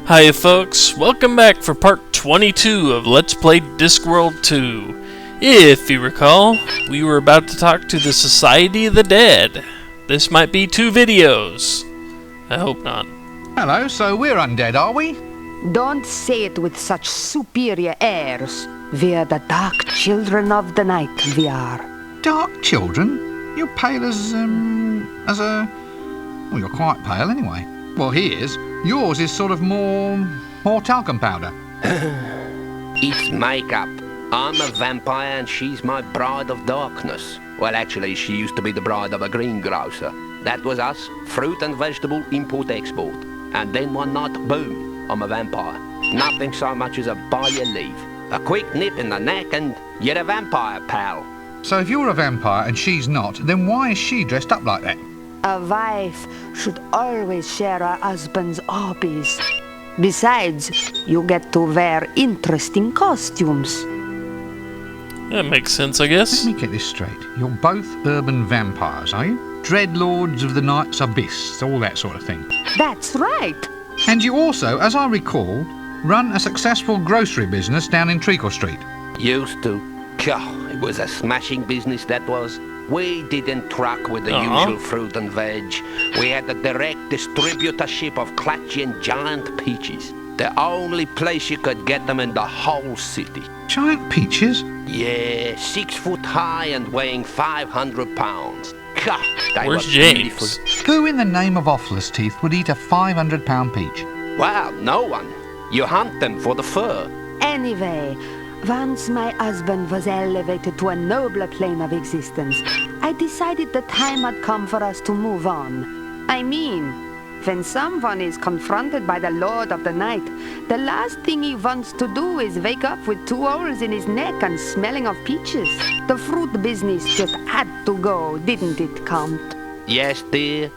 Hi folks, welcome back for part 22 of Let's Play Discworld 2. If you recall, we were about to talk to the Society of the Dead. This might be 2 videos. I hope not. Hello, so we're undead, are we? Don't say it with such superior airs. We're the dark children of the night, we are. Dark children? You're pale as a... Well, you're quite pale anyway. Well, he is. Yours is sort of more talcum powder. It's makeup. I'm a vampire and she's my bride of darkness. Well, actually, she used to be the bride of a greengrocer. That was us, fruit and vegetable import-export. And then one night, boom, I'm a vampire. Nothing so much as a by your leave. A quick nip in the neck and you're a vampire, pal. So if you're a vampire and she's not, then why is she dressed up like that? A wife should always share her husband's hobbies. Besides, you get to wear interesting costumes. That makes sense, I guess. Let me get this straight. You're both urban vampires, are you? Dreadlords of the night's abyss, all that sort of thing. That's right. And you also, as I recall, run a successful grocery business down in Treacle Street. Used to. God, it was a smashing business, that was. We didn't truck with the usual fruit and veg. We had the direct distributorship of clutchy and giant peaches. The only place you could get them in the whole city. Giant peaches? Yeah, 6 foot high and weighing 500 pounds. God, they Where's were James? beautiful. Who in the name of Offless Teeth would eat a 500-pound peach? Well, no one. You hunt them for the fur. Anyway, once my husband was elevated to a nobler plane of existence, I decided the time had come for us to move on. I mean, when someone is confronted by the Lord of the Night, the last thing he wants to do is wake up with 2 holes in his neck and smelling of peaches. The fruit business just had to go, didn't it, Count? Yes, dear.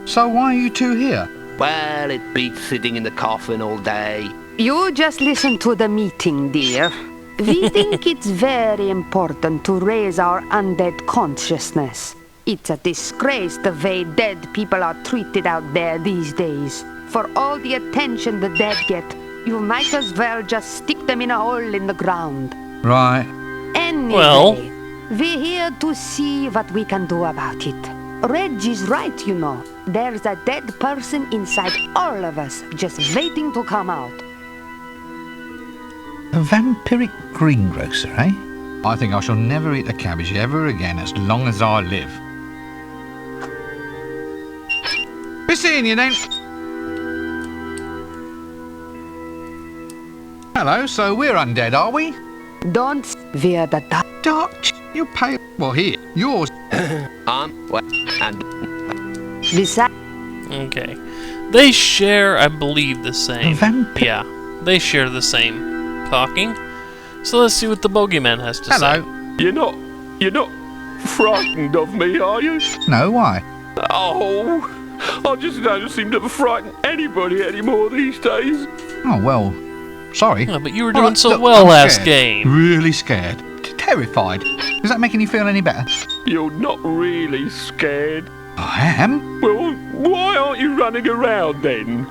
So why are you two here? Well, it beats sitting in the coffin all day. You just listen to the meeting, dear. We think it's very important to raise our undead consciousness. It's a disgrace the way dead people are treated out there these days. For all the attention the dead get, you might as well just stick them in a hole in the ground. Right. Anyway, we're here to see what we can do about it. Reg is right, you know. There's a dead person inside all of us, just waiting to come out. A vampiric greengrocer, eh? I think I shall never eat a cabbage ever again as long as I live. Be seeing you then. Hello, so we're undead, are we? Don't we're the Dark, you're pale. Well, here, yours. And Besides, Okay. They share, I believe, the same. Vampire. Yeah, they share the same talking. So let's see what the bogeyman has to Hello. say. You're not frightened of me, are you? No, why? Oh, I just don't seem to frighten anybody anymore these days. Oh, well, sorry. Oh, but you were All doing right, so look, well I'm last scared. game. Really scared. Terrified. Does that make any feel any better? You're not really scared. I am. Well, why aren't you running around then?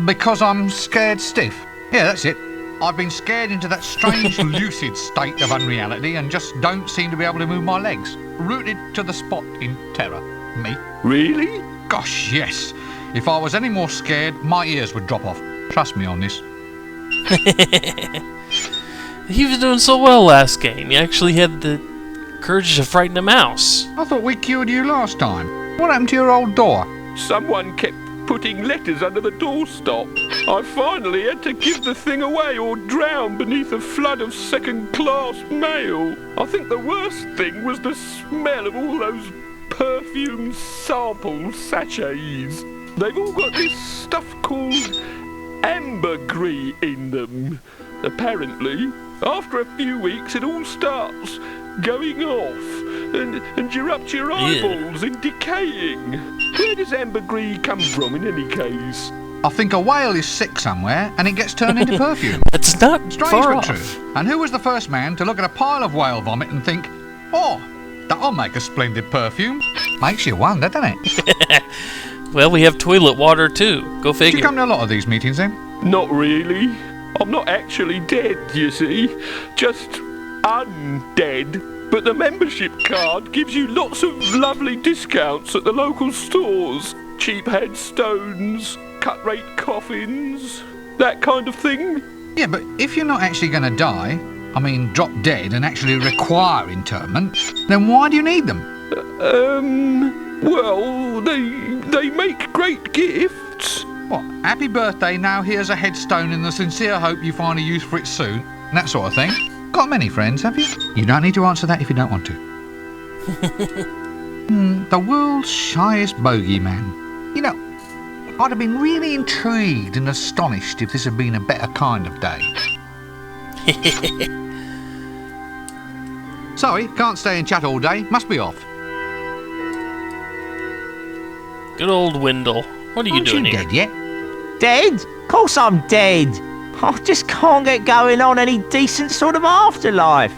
Because I'm scared stiff. Yeah, that's it. I've been scared into that strange lucid state of unreality and just don't seem to be able to move my legs. Rooted to the spot in terror. Me? Really? Gosh, yes. If I was any more scared, my ears would drop off. Trust me on this. He was doing so well last game. He actually had the courage to frighten a mouse. I thought we cured you last time. What happened to your old door? Someone kept putting letters under the doorstop. I finally had to give the thing away or drown beneath a flood of second-class mail. I think the worst thing was the smell of all those perfume sample sachets. They've all got this stuff called ambergris in them. Apparently, after a few weeks it all starts going off and you're up to your eyeballs and decaying. Where does ambergris come from in any case? I think a whale is sick somewhere and it gets turned into perfume. That's not Strange far but off. true. And who was the first man to look at a pile of whale vomit and think, oh, that'll make a splendid perfume? Makes you wonder, doesn't it? Well, we have toilet water too. Go Do figure. you come to a lot of these meetings then? Not really. I'm not actually dead, you see. Just undead. But the membership card gives you lots of lovely discounts at the local stores. Cheap headstones, cut-rate coffins, that kind of thing. Yeah, but if you're not actually going to die, I mean drop dead and actually require interment, then why do you need them? Well, they make great gifts. What, happy birthday, now here's a headstone in the sincere hope you find a use for it soon, and that sort of thing. Got many friends, have you? You don't need to answer that if you don't want to. The world's shyest bogeyman. You know, I'd have been really intrigued and astonished if this had been a better kind of day. Sorry, can't stay and chat all day. Must be off. Good old Windle. What are you Aren't doing you here? dead yet? Dead? Of course I'm dead. I just can't get going on any decent sort of afterlife.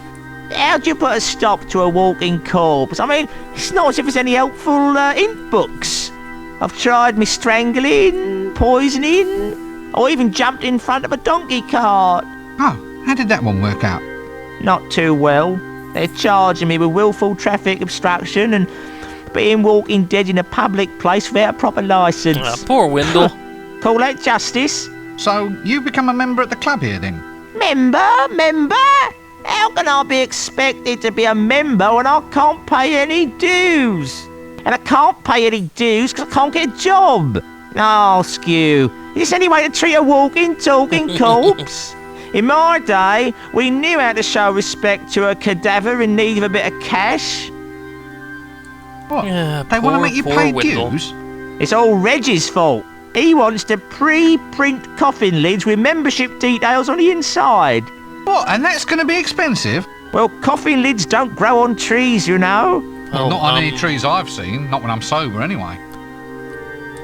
How'd you put a stop to a walking corpse? I mean, it's not as if there's any helpful ink books. I've tried me strangling, poisoning, or even jumped in front of a donkey cart. Oh, how did that one work out? Not too well. They're charging me with willful traffic obstruction and being walking dead in a public place without a proper licence. Poor Windle. Call that justice? So, you become a member at the club here then? Member? How can I be expected to be a member when I can't pay any dues? And I can't pay any dues because I can't get a job. Oh, skew. Is this any way to treat a walking, talking corpse? In my day, we knew how to show respect to a cadaver in need of a bit of cash. What? Yeah, they want to make you poor pay Windle. dues? It's all Reggie's fault. He wants to pre-print coffin lids with membership details on the inside. What, and that's going to be expensive? Well, coffin lids don't grow on trees, you know. Well, Oh, not on any trees I've seen, not when I'm sober anyway.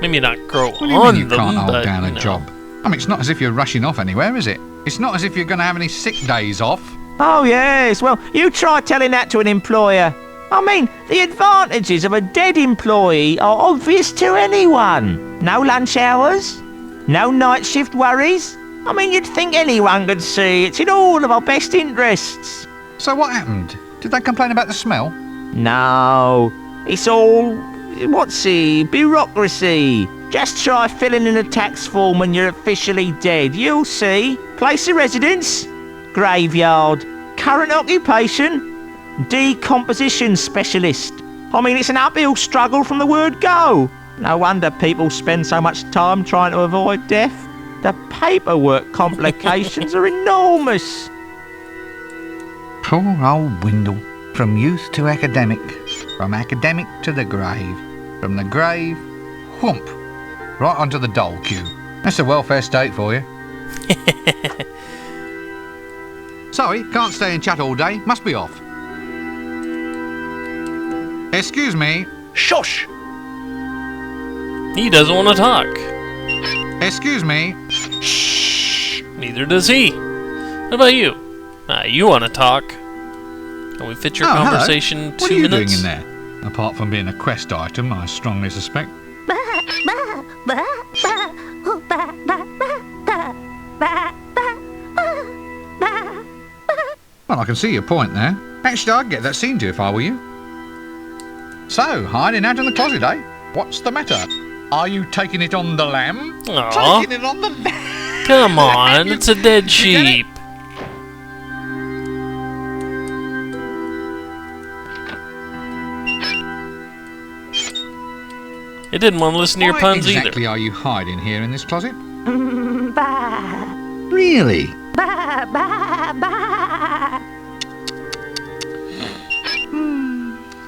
Maybe not grow What do you on mean you them, can't hold but, down you a know. job? I mean, it's not as if you're rushing off anywhere, is it? It's not as if you're going to have any sick days off. Oh, yes. Well, you try telling that to an employer. I mean, the advantages of a dead employee are obvious to anyone. No lunch hours, no night shift worries. I mean, you'd think anyone could see it's in all of our best interests. So what happened? Did they complain about the smell? No, it's all, bureaucracy. Just try filling in a tax form when you're officially dead. You'll see. Place of residence, graveyard. Current occupation, decomposition specialist. I mean, it's an uphill struggle from the word go. No wonder people spend so much time trying to avoid death. The paperwork complications are enormous. Poor old Windle. From youth to academic. From academic to the grave. From the grave, whoomp, right onto the dole queue. That's a welfare state for you. Sorry, can't stay and chat all day. Must be off. Excuse me. Shush! He doesn't want to talk. Excuse me. Shh. Neither does he. What about you? You want to talk. Can we fit your Oh, hello. conversation What 2 are you minutes? doing in there? Apart from being a quest item, I strongly suspect. Well, I can see your point there. Actually, I'd get that scene to if I were you. So, hiding out in the closet, eh? What's the matter? Are you taking it on the lamb? Aw. Taking it on the lamb? Come on, it's a dead You get it? sheep. It didn't want to listen to your Why puns exactly either. are you hiding here in this closet? Bah, Really? bah, bah, bah.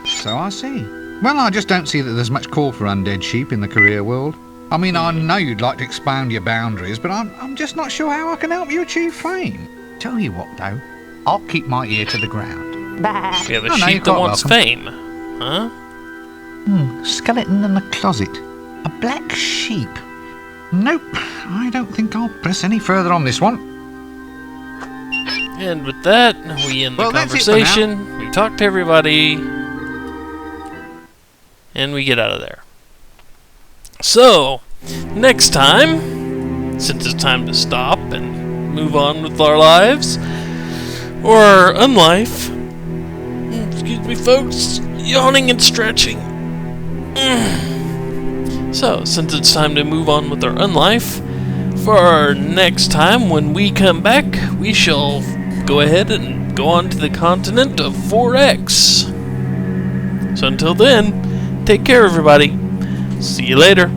So I see. Well, I just don't see that there's much call for undead sheep in the career world. I mean, I know you'd like to expand your boundaries, but I'm just not sure how I can help you achieve fame. Tell you what, though, I'll keep my ear to the ground. Bah. Yeah, the Oh, no, sheep you're that quite wants welcome. fame. Huh? Skeleton in the closet. A black sheep. Nope, I don't think I'll press any further on this one. And with that, we end the Well, that's it for now. conversation. We talk to everybody. And we get out of there. So, next time, since it's time to stop and move on with our lives, or unlife, excuse me folks, yawning and stretching. So, since it's time to move on with our unlife, for our next time when we come back, we shall go ahead and go on to the continent of 4X. So until then, take care everybody. See you later.